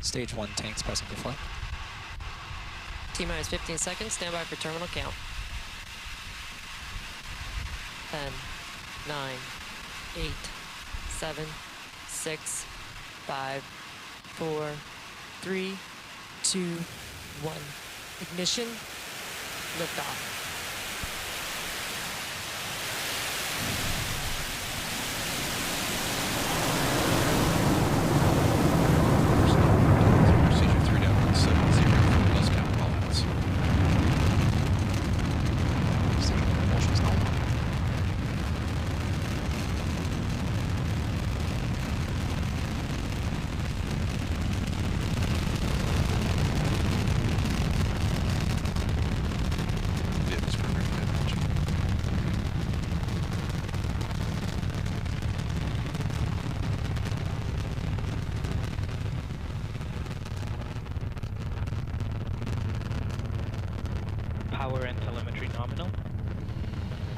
Stage 1 tanks pressing for flight. T-minus 15 seconds. Stand by for terminal count. 10, 9, 8, 7, 6, 5, 4, 3, 2, 1. Ignition. Liftoff. Procedure 3.170 for bus count elements. Propulsion's normal. Vehicle's primary flight approaching. Power and telemetry nominal.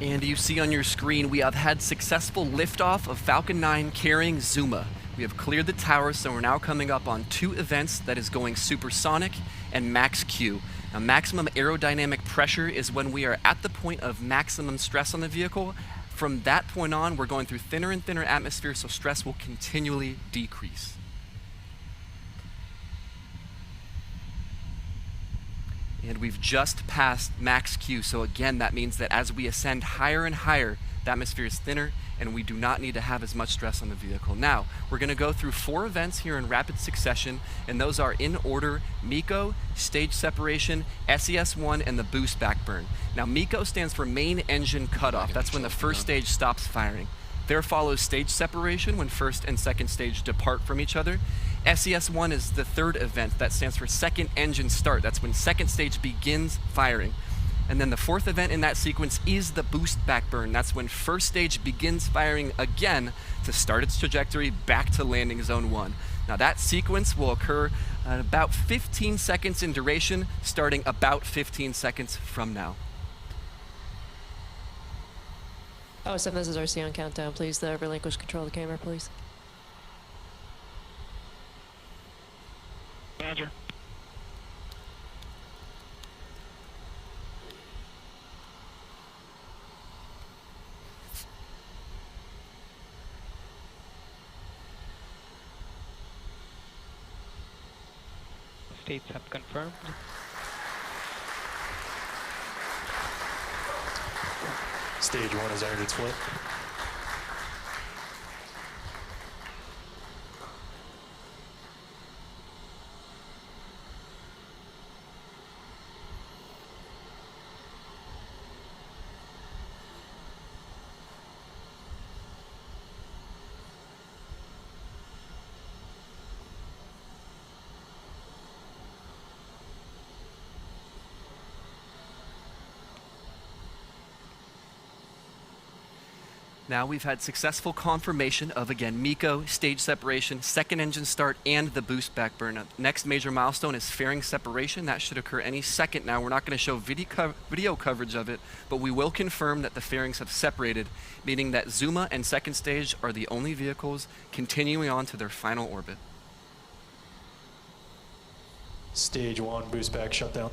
And you see on your screen, we have had successful liftoff of Falcon 9 carrying Zuma. We have cleared the tower, so we're now coming up on 2 events that is going supersonic and max Q. Now, maximum aerodynamic pressure is when we are at the point of maximum stress on the vehicle. From that point on, we're going through thinner and thinner atmosphere, so stress will continually decrease. And we've just passed max Q, so again, that means that as we ascend higher and higher, the atmosphere is thinner, and we do not need to have as much stress on the vehicle. Now, we're going to go through 4 events here in rapid succession, and those are in order: MECO, stage separation, SES-1, and the boost backburn. Now, MECO stands for main engine cutoff. That's when the first stage stops firing. There follows stage separation, when first and second stage depart from each other. SES-1 is the 3rd event. That stands for second engine start. That's when second stage begins firing. And then the 4th event in that sequence is the boost backburn. That's when first stage begins firing again to start its trajectory back to landing zone 1. Now that sequence will occur at about 15 seconds in duration, starting about 15 seconds from now. Oh, 7, this is RC on countdown. Please relinquish control of the camera, please. Roger. States have confirmed. Stage 1 has entered its flight. Now we've had successful confirmation of, again, MECO, stage separation, second engine start, and the boost backburn. Next major milestone is fairing separation. That should occur any second now. We're not going to show video coverage of it, but we will confirm that the fairings have separated, meaning that Zuma and second stage are the only vehicles continuing on to their final orbit. Stage 1 boost back shutdown.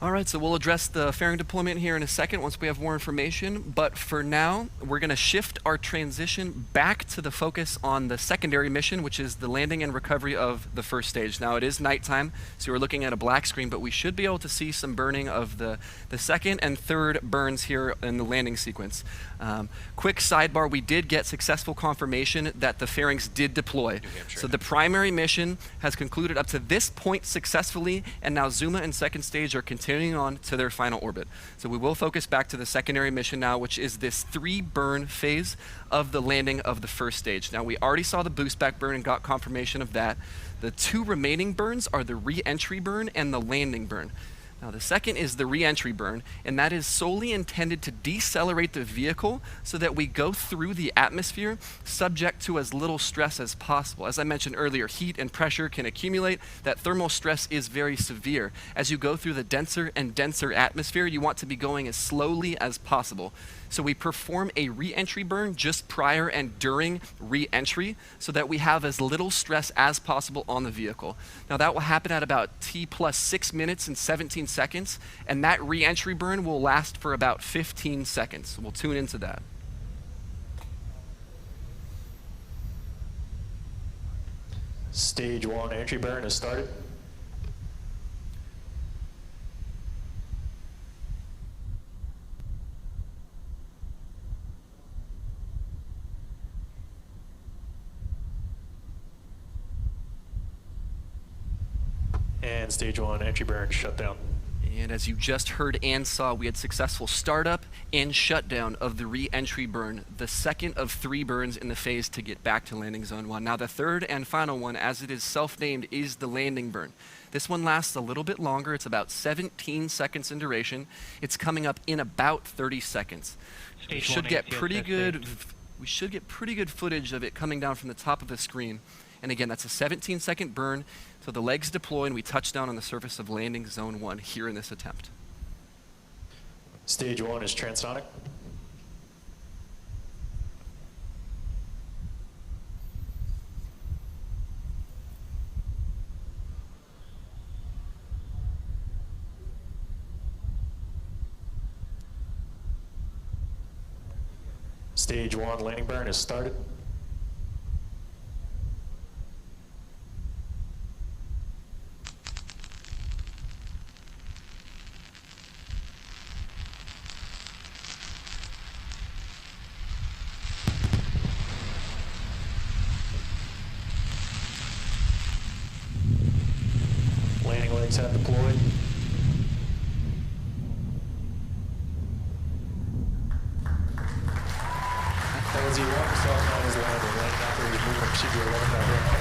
All right, so we'll address the fairing deployment here in a second once we have more information. But for now, we're going to shift our transition back to the focus on the secondary mission, which is the landing and recovery of the first stage. Now, it is nighttime, so we're looking at a black screen, but we should be able to see some burning of the second and third burns here in the landing sequence. Quick sidebar, we did get successful confirmation that the fairings did deploy. So the primary mission has concluded up to this point successfully, and now Zuma and second stage are continuing on to their final orbit. So we will focus back to the secondary mission now, which is this 3-burn phase of the landing of the first stage. Now, we already saw the boost back burn and got confirmation of that. The 2 remaining burns are the re-entry burn and the landing burn. Now, the second is the re-entry burn, and that is solely intended to decelerate the vehicle so that we go through the atmosphere subject to as little stress as possible. As I mentioned earlier, heat and pressure can accumulate. That thermal stress is very severe. As you go through the denser and denser atmosphere, you want to be going as slowly as possible. So we perform a re-entry burn just prior and during re-entry so that we have as little stress as possible on the vehicle. Now, that will happen at about T plus 6 minutes and 17 seconds, and that re-entry burn will last for about 15 seconds. So we'll tune into that. Stage 1 entry burn has started. And stage 1 entry burn shut down. And as you just heard and saw, we had successful startup and shutdown of the re-entry burn, the second of 3 burns in the phase to get back to landing zone 1. Now, the third and final one, as it is self-named, is the landing burn. This one lasts a little bit longer. It's about 17 seconds in duration. It's coming up in about 30 seconds. We should get pretty good footage of it coming down from the top of the screen. And again, that's a 17-second burn. So the legs deploy and we touch down on the surface of landing zone 1 here in this attempt. Stage 1 is transonic. Stage 1 landing burn has started. Landing legs have deployed. That was E1, Falcon 9 is landing. Landing operator movement procedure 11.1.